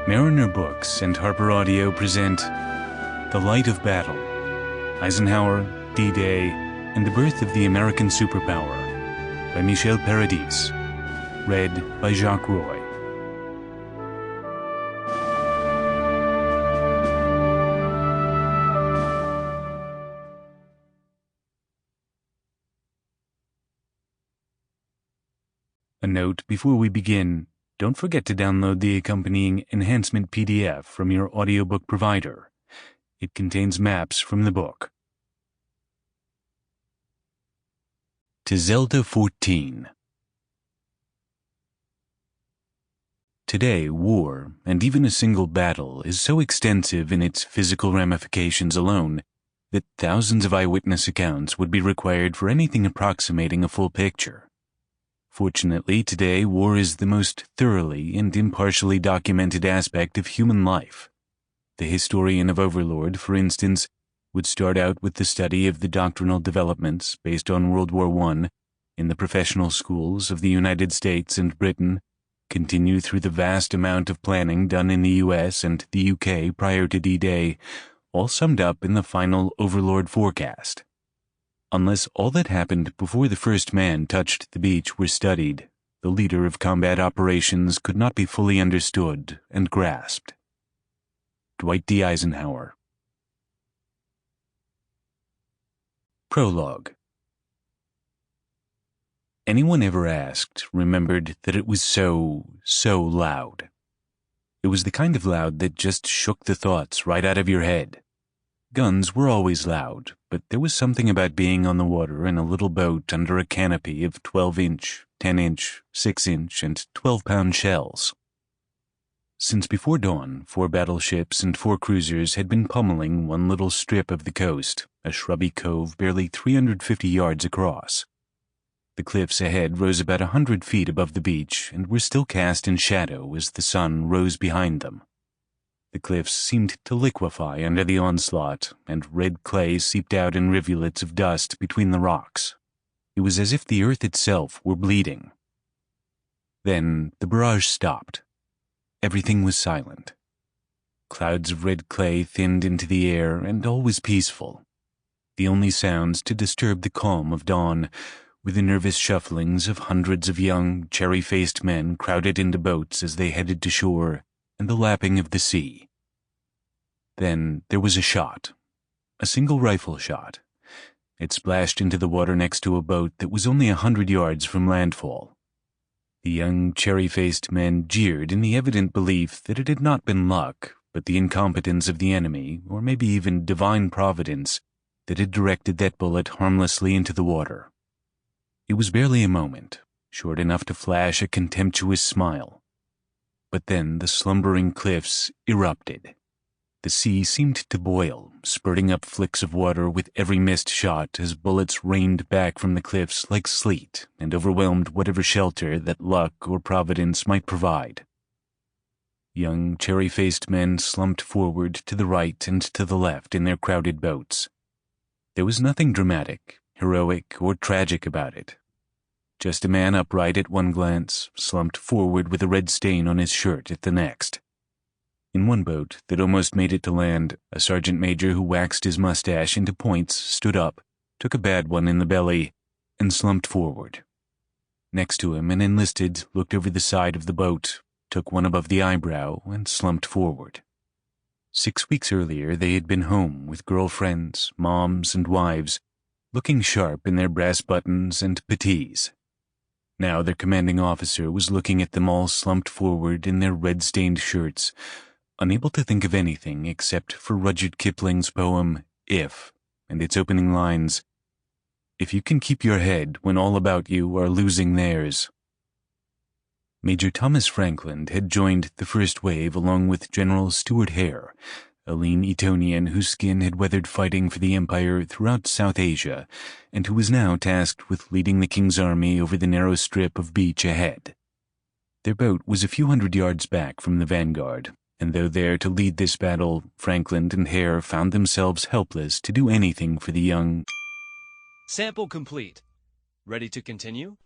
Mariner Books and HarperAudio present The Light of Battle, Eisenhower, D-Day, and the Birth of the American Superpower by Michel Paradis, read by Jacques Roy. A note before we begin. Don't forget to download the accompanying enhancement PDF from your audiobook provider. It contains maps from the book. To Zelda 14. Today, war, and even a single battle, is so extensive in its physical ramifications alone that thousands of eyewitness accounts would be required for anything approximating a full picture. Fortunately, today, war is the most thoroughly and impartially documented aspect of human life. The historian of Overlord, for instance, would start out with the study of the doctrinal developments based on World War I in the professional schools of the United States and Britain, continue through the vast amount of planning done in the US and the UK prior to D-Day, all summed up in the final Overlord forecast. Unless all that happened before the first man touched the beach were studied, the leader of combat operations could not be fully understood and grasped. Dwight D. Eisenhower. Prologue. Anyone ever asked remembered that it was so loud. It was the kind of loud that just shook the thoughts right out of your head. Guns were always loud, but there was something about being on the water in a little boat under a canopy of 12-inch, 10-inch, 6-inch, and 12-pound shells. Since before dawn, 4 battleships and 4 cruisers had been pummeling one little strip of the coast, a shrubby cove barely 350 yards across. The cliffs ahead rose about 100 feet above the beach and were still cast in shadow as the sun rose behind them. The cliffs seemed to liquefy under the onslaught, and red clay seeped out in rivulets of dust between the rocks. It was as if the earth itself were bleeding. Then the barrage stopped. Everything was silent. Clouds of red clay thinned into the air, and all was peaceful. The only sounds to disturb the calm of dawn were the nervous shufflings of hundreds of young, cherry-faced men crowded into boats as they headed to shore, and the lapping of the sea. Then there was a shot. A single rifle shot. It splashed into the water next to a boat that was only 100 yards from landfall. The young, cherry-faced men jeered in the evident belief that it had not been luck, but the incompetence of the enemy, or maybe even divine providence, that had directed that bullet harmlessly into the water. It was barely a moment, short enough to flash a contemptuous smile. But then the slumbering cliffs erupted. The sea seemed to boil, spurting up flicks of water with every missed shot as bullets rained back from the cliffs like sleet and overwhelmed whatever shelter that luck or providence might provide. Young, cherry-faced men slumped forward to the right and to the left in their crowded boats. There was nothing dramatic, heroic, or tragic about it. Just a man upright at one glance, slumped forward with a red stain on his shirt at the next. In one boat that almost made it to land, a sergeant major who waxed his mustache into points stood up, took a bad one in the belly, and slumped forward. Next to him, an enlisted looked over the side of the boat, took one above the eyebrow, and slumped forward. 6 weeks earlier, they had been home with girlfriends, moms, and wives, looking sharp in their brass buttons and puttees. Now their commanding officer was looking at them all slumped forward in their red-stained shirts, unable to think of anything except for Rudyard Kipling's poem, If, and its opening lines, "If you can keep your head when all about you are losing theirs." Major Thomas Franklin had joined the first wave along with General Stuart Hare, a lean Etonian whose skin had weathered fighting for the Empire throughout South Asia, and who was now tasked with leading the King's army over the narrow strip of beach ahead. Their boat was a few hundred yards back from the vanguard, and though there to lead this battle, Franklin and Hare found themselves helpless to do anything for the young. Sample complete. Ready to continue?